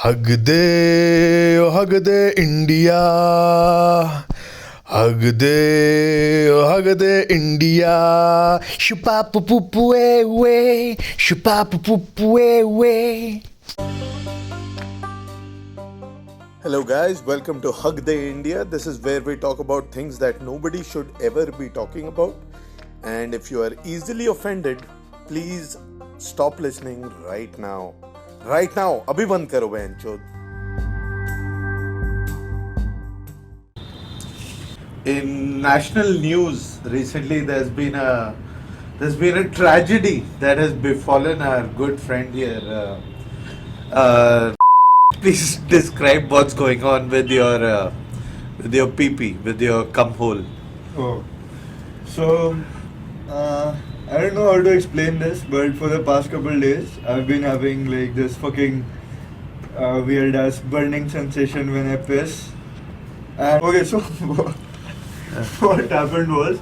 Hug de India. Hug de India. Shupa pu pu pu way. Shupa pu pu pu way. Hello guys, welcome to Hug the India. This is where we talk about things that nobody should ever be talking about. And if you are easily offended, please stop listening right now. Right now, abhi band karo bhaichod. In national news recently, there's been a tragedy that has befallen our good friend here. Please describe what's going on with your PP, with your cum hole. Oh, so I don't know how to explain this, but for the past couple days, I've been having like this fucking weird ass burning sensation when I piss. And okay, so what happened was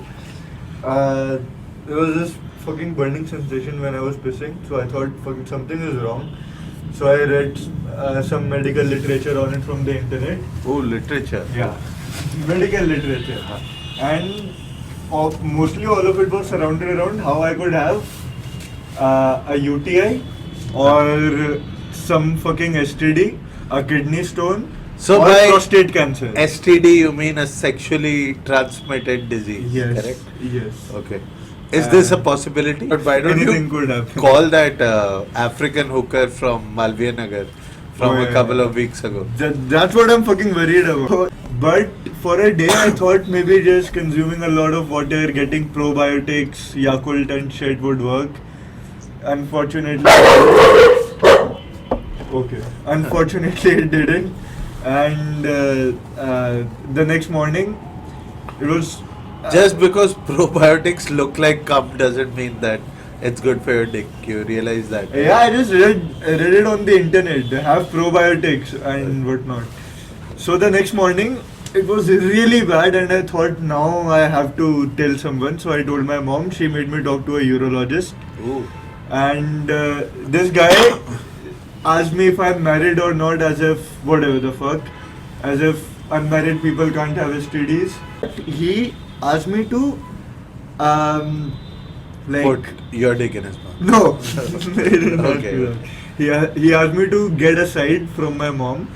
there was this fucking burning sensation when I was pissing. So I thought fucking something is wrong. So I read some medical literature on it from the internet. Oh, literature. Yeah, medical literature. And mostly all of it was surrounded around how I could have a UTI or some fucking STD, a kidney stone, So or by prostate cancer. STD, you mean a sexually transmitted disease? Yes. Correct? Yes. Okay. Is this a possibility? But why don't Anything you could happen. call that African hooker from Malviya Nagar from a couple of weeks ago? That's what I'm fucking worried about. But for a day, I thought maybe just consuming a lot of water, getting probiotics, Yakult and shit would work. Unfortunately, it didn't. And the next morning, it was. Just because probiotics look like cum doesn't mean that it's good for your dick. You realize that? Yeah, I just read it on the internet. They have probiotics and whatnot. So the next morning, it was really bad, and I thought now I have to tell someone. So I told my mom. She made me talk to a urologist. Ooh. And this guy asked me if I'm married or not, as if whatever the fuck, as if unmarried people can't have STDs. He asked me to Put your dick in his mouth. no, he did not do Okay. that. He asked me to get a side from my mom,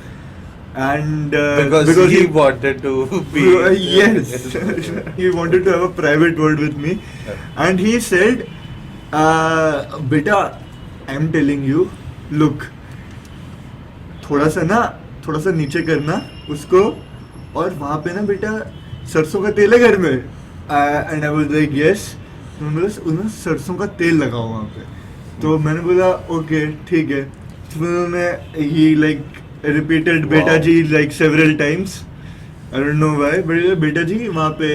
and Because he wanted to be. yes, he wanted to have a private word with me, and he said, "Beta, I'm telling you, look, थोड़ा सा नीचे करना उसको, और वहाँ पे ना बेटा सरसों का तेल है घर में." And I was like yes. उन्होंने सरसों का तेल लगाओ वहाँ पे. तो मैंने बोला ओके ठीक है. तो उन्होंने ही लाइक रिपीटेड बेटा जी like several times. I don't know why, but बेटा जी वहाँ पे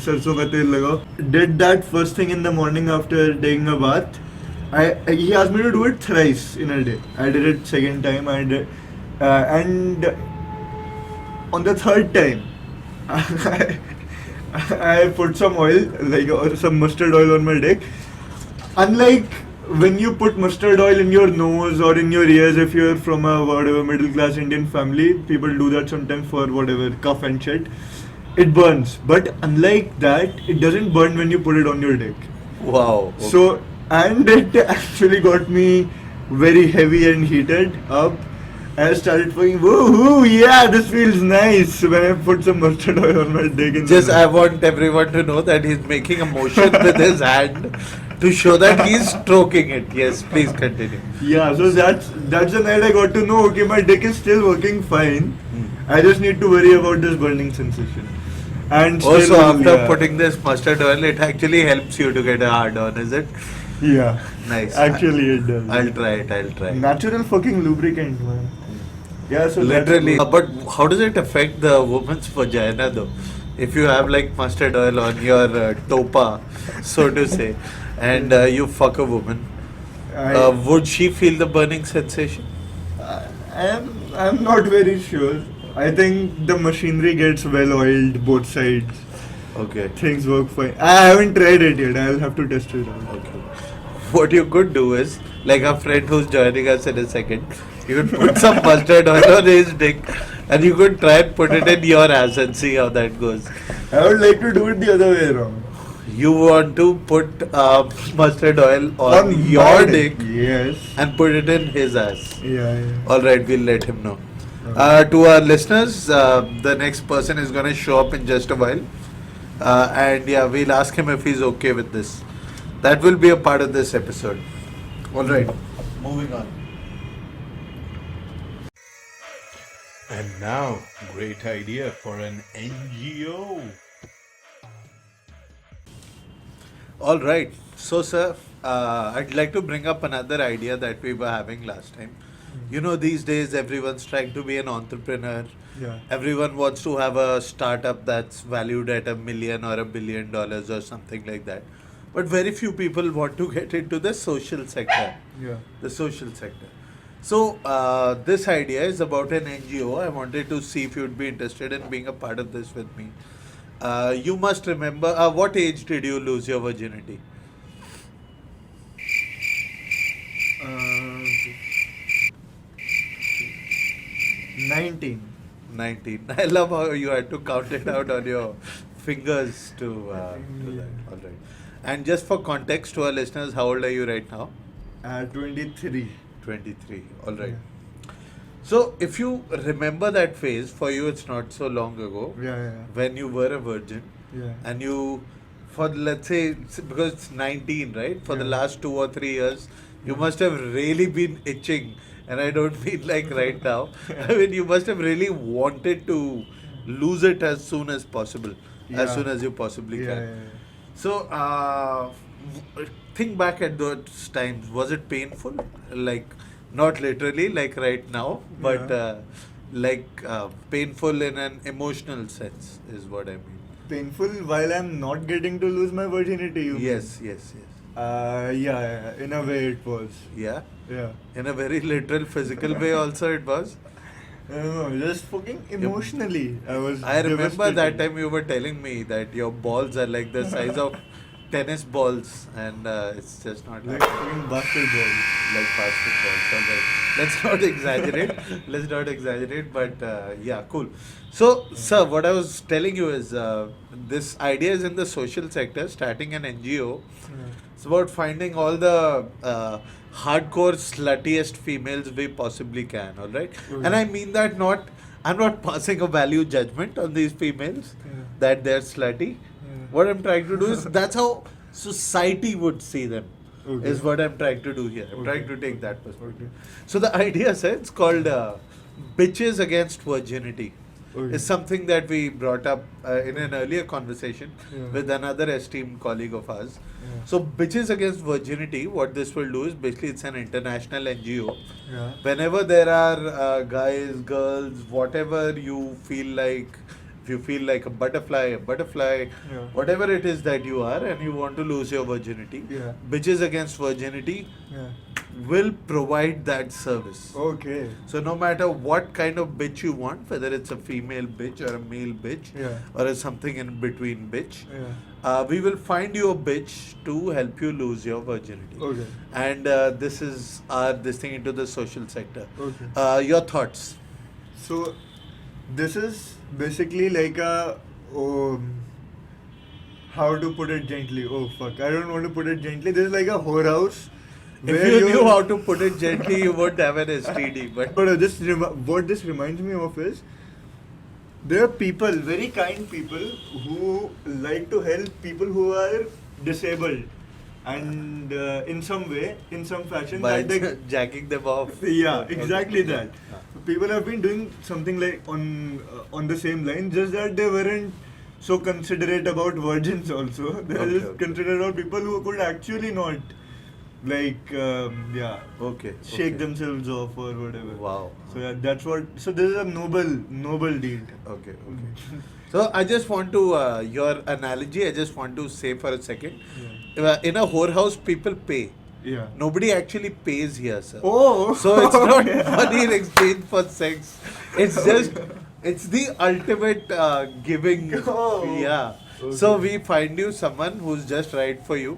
सरसों का तेल लगाओ. Did that first thing in the morning after taking a bath. He asked me to do it thrice in a day. I did it second time. And on the third time, I put some oil, or some mustard oil on my dick. Unlike when you put mustard oil in your nose or in your ears, if you're from a whatever middle class Indian family, people do that sometimes for whatever cough and shit. It burns, but unlike that, it doesn't burn when you put it on your dick. Wow. Okay. So, and it actually got me very heavy and heated up. I started fucking, woohoo, yeah, this feels nice when I put some mustard oil on my dick. I want everyone to know that he's making a motion with his hand to show that he's stroking it. Yes, please continue. Yeah, so that's the night I got to know, okay, my dick is still working fine. I just need to worry about this burning sensation. And Also, still, after putting this mustard oil, it actually helps you to get a hard on, is it? Yeah. Nice. Actually, it does. I'll try it. Natural fucking lubricant, man. Yeah, so Literally. But how does it affect the woman's vagina though? If you have like mustard oil on your topa, so to say, and you fuck a woman, would she feel the burning sensation? I'm not very sure. I think the machinery gets well oiled both sides. Okay. Things work fine. I haven't tried it yet. I'll have to test it out. Okay. What you could do is, like our friend who's joining us in a second, You could put some mustard oil on his dick, and you could try and put it in your ass and see how that goes. I would like to do it the other way around. You want to put mustard oil on your my dick Yes. and put it in his ass. Yeah. All right, we'll let him know. Okay. To our listeners, the next person is going to show up in just a while. And yeah, we'll ask him if he's okay with this. That will be a part of this episode. All right, moving on. And now, great idea for an NGO. All right. So, sir, I'd like to bring up another idea that we were having last time. You know, these days everyone's trying to be an entrepreneur. Yeah. Everyone wants to have a startup that's valued at $1 million or $1 billion or something like that. But very few people want to get into the social sector. Yeah. The social sector. So, this idea is about an NGO. I wanted to see if you'd be interested in being a part of this with me. You must remember, what age did you lose your virginity? Uh, 19. 19. I love how you had to count it out on your fingers to do that. All right. And just for context to our listeners, how old are you right now? 23. 23. All right. So, if you remember that phase, for you it's not so long ago, Yeah. when you were a virgin, Yeah. and you, for let's say, because it's 19, right? For the Yeah. last 2 or 3 years, you must have really been itching. And I don't mean like right now. I mean, you must have really wanted to lose it as soon as possible, as Yeah. soon as you possibly Yeah. can. So, think back at those times. Was it painful? Like, not literally, like right now, but painful in an emotional sense is what I mean. Painful while I'm not getting to lose my virginity. You mean? Yes. Yeah. In a way it was. Yeah. Yeah. In a very literal, physical way, also it was. No, just fucking emotionally. I remember that devastated. time you were telling me that your balls are like the size of tennis balls, and it's just not Like happening. fucking basketball. Like basketballs. All right. Let's not exaggerate. Let's not exaggerate, but yeah, cool. So, sir, what I was telling you is this idea is in the social sector, starting an NGO. It's about finding all the hardcore, sluttiest females we possibly can, all right? Okay. And I mean that not, I'm not passing a value judgment on these females that they're slutty. What I'm trying to do is, that's how society would see them. Okay. Is what I'm trying to do here. I'm trying to take that perspective. Okay. So the idea, sir, it's called bitches against virginity. Okay. Is something that we brought up in an earlier conversation with another esteemed colleague of ours. Yeah. So bitches against virginity, what this will do is basically it's an international NGO. Yeah. Whenever there are guys, girls, whatever you feel like, if you feel like a butterfly, Yeah. whatever it is that you are, and you want to lose your virginity, Yeah. bitches against virginity Yeah. will provide that service. Okay. So no matter what kind of bitch you want, whether it's a female bitch or a male bitch, Yeah. or a something in between bitch, Yeah. we will find you a bitch to help you lose your virginity. Okay. And this is this thing into the social sector. Okay. Your thoughts? So, this is basically like a how to put it gently. Oh fuck! I don't want to put it gently. This is like a whorehouse. If you knew how to put it gently, you would have an STD. But What this reminds me of is there are people, very kind people, who like to help people who are disabled, and in some way, in some fashion, by that they jacking them off. yeah, Okay. exactly Yeah. that. People have been doing something like on the same line, just that they weren't so considerate about virgins also. They Okay, just okay. considerate about people who could actually not like Okay. shake okay. themselves off or whatever. Wow. So yeah, that's what. So this is a noble deed. Okay. So I just want to your analogy. I just want to say for a second. In a whorehouse, people pay. Yeah. Nobody actually pays here, sir. Oh. So it's not Okay. money in exchange for sex. It's just, it's the ultimate giving. Oh. Yeah. Okay. So we find you someone who's just right for you.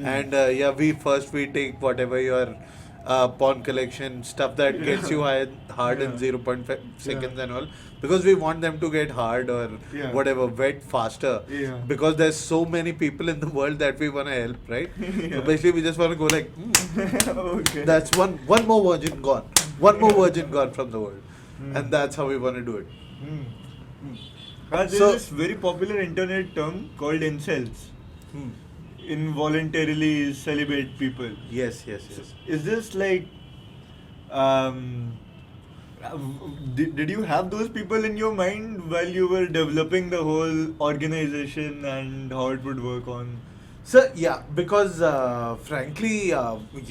And we take whatever your pawn collection, stuff that gets you hard in 0.5 seconds and all, because we want them to get hard or whatever, wet faster. Yeah. Because there's so many people in the world that we want to help, right? So basically, we just want to go like, Okay. that's one more virgin gone. One more virgin gone from the world. And that's how we want to do it. There's So- this very popular internet term called incels. Hmm. Involuntarily celibate people. Yes. Is this like did you have those people in your mind while you were developing the whole organization and how it would work on? So, yeah, because frankly,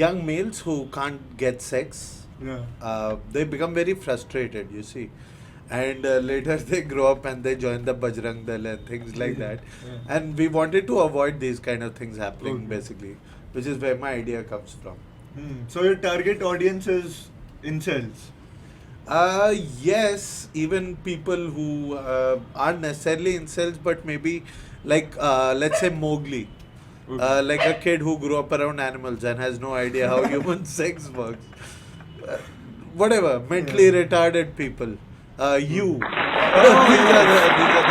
young males who can't get sex, Yeah. they become very frustrated, you see. And later they grow up and they join the Bajrang Dal and things like that. Yeah. And we wanted to avoid these kind of things happening, Okay. basically, which is where my idea comes from. So your target audience is incels. Yes, even people who aren't necessarily incels, but maybe like, let's say Mowgli. Okay. Like a kid who grew up around animals and has no idea how human sex works. Whatever, mentally retarded people. You. these are the kind of people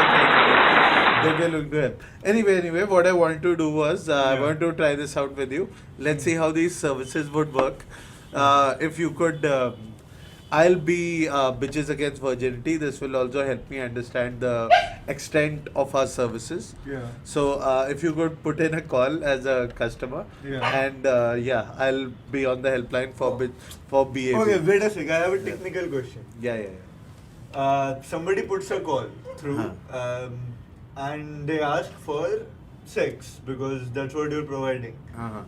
that we're looking to help. Anyway, what I want to do was, I want to try this out with you. Let's see how these services would work. If you could, I'll be Bitches Against Virginity. This will also help me understand the extent of our services. Yeah. So if you could put in a call as a customer, and I'll be on the helpline for BAV. Okay, wait a sec. I have a technical question. Yeah. Somebody puts a call through and they ask for sex because that's what you're providing. Uh-huh.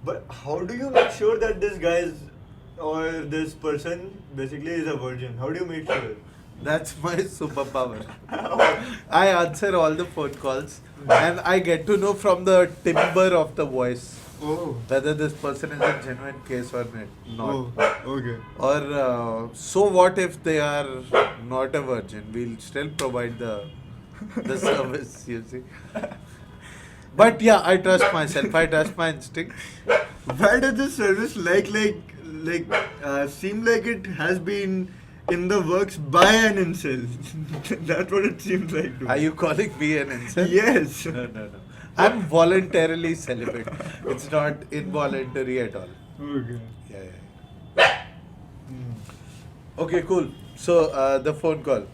But how do you make sure that this guy is, or this person basically is a virgin? How do you make sure? That's my superpower. I answer all the phone calls and I get to know from the timbre of the voice Oh. whether this person is a genuine case or not. Oh, okay. Or so what if they are not a virgin? We'll still provide the service, you see. But yeah, I trust myself. I trust my instinct. Why does this service seem like it has been in the works by an incel? That's what it seems like to me. Are you calling me an incel? Yes. No. I'm voluntarily celibate. It's not involuntary at all. Okay. Yeah. Okay, cool. So the phone call.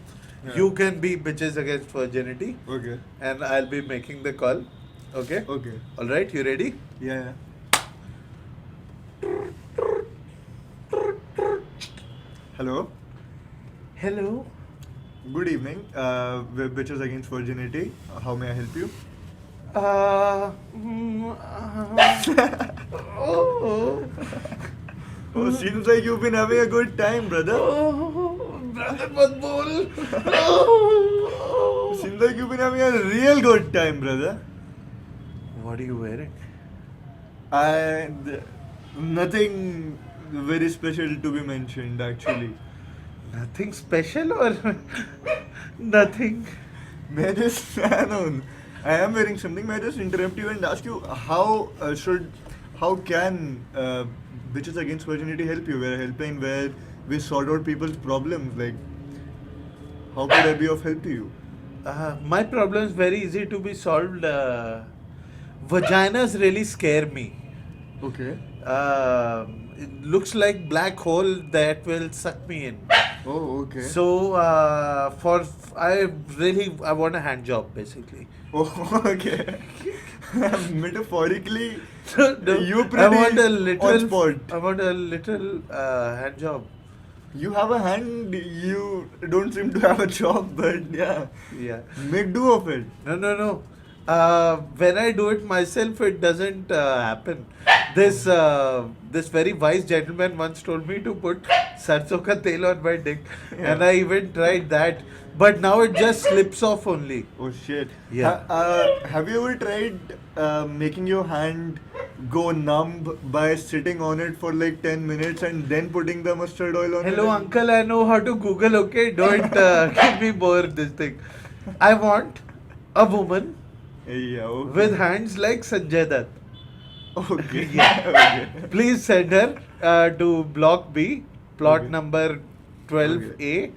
Yeah. You can be Bitches Against Virginity, Okay. and I'll be making the call. Okay. Okay. All right. You ready? Yeah. Hello. Hello. Good evening. We're Bitches Against Virginity. How may I help you? Oh, seems like you've been having a good time, brother. Brother, मत बोल. Seems like you've been having a real good time, brother. What are you wearing? Nothing very special to be mentioned, actually. Nothing special or nothing? I am wearing something. May I just interrupt you and ask you how can Bitches Against Virginity help you? We're a helpline where we sort out people's problems. Like, how could I be of help to you? My problem is very easy to be solved. Vaginas really scare me. Okay. It looks like black hole that will suck me in. Oh, okay. So I want a hand job basically. Oh, okay. Metaphorically, No, you I pretty want a on little. spot. I want a little hand job. You have a hand, you don't seem to have a job, but yeah, Yeah. make do of it. No. When I do it myself, it doesn't happen. This very wise gentleman once told me to put sarson ka tel on my dick, and I even tried that, but now it just slips off only. Oh shit. Yeah. Have you ever tried making your hand go numb by sitting on it for like 10 minutes and then putting the mustard oil on it? Hello, uncle. I know how to Google. Okay, don't give me more this thing. I want a woman Yeah, okay. with hands like Sanjay Dutt. Okay. Yeah. Okay. Please send her to Block B, plot Okay. number 12A,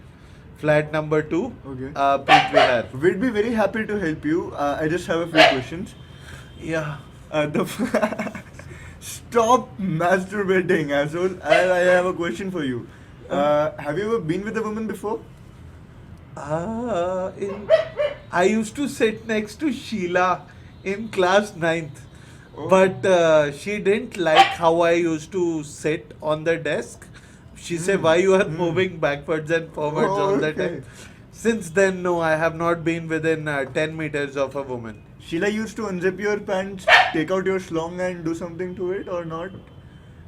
flat number 2, Okay. Preet Vihar. We'd be very happy to help you. I just have a few questions. Yeah. The Stop masturbating, asshole. I have a question for you. Have you ever been with a woman before? I used to sit next to Sheila in class 9th. Oh. But she didn't like how I used to sit on the desk. She said, "Why you are moving backwards and forwards all the Okay. time?" Since then, no, I have not been within 10 meters of a woman. Sheila used to unzip your pants, take out your schlong and do something to it or not?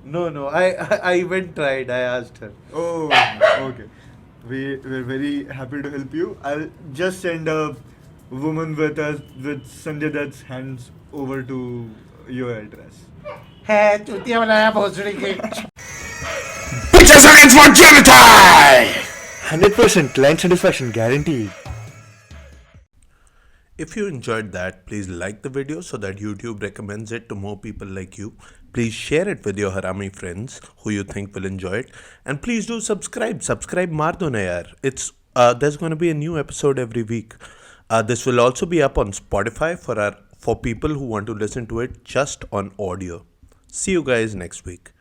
No, I even tried. I asked her. Oh, okay. We're very happy to help you. I'll just send a woman with Sanjay Dutt's hands over to your address. है चूतिया बनाया भोसड़ी के Bitches against virginity! 100% client satisfaction guaranteed. If you enjoyed that, please like the video so that YouTube recommends it to more people like you. Please share it with your harami friends who you think will enjoy it. And please do subscribe. Subscribe maar do na yaar. There's going to be a new episode every week. This will also be up on Spotify for people who want to listen to it just on audio. See you guys next week.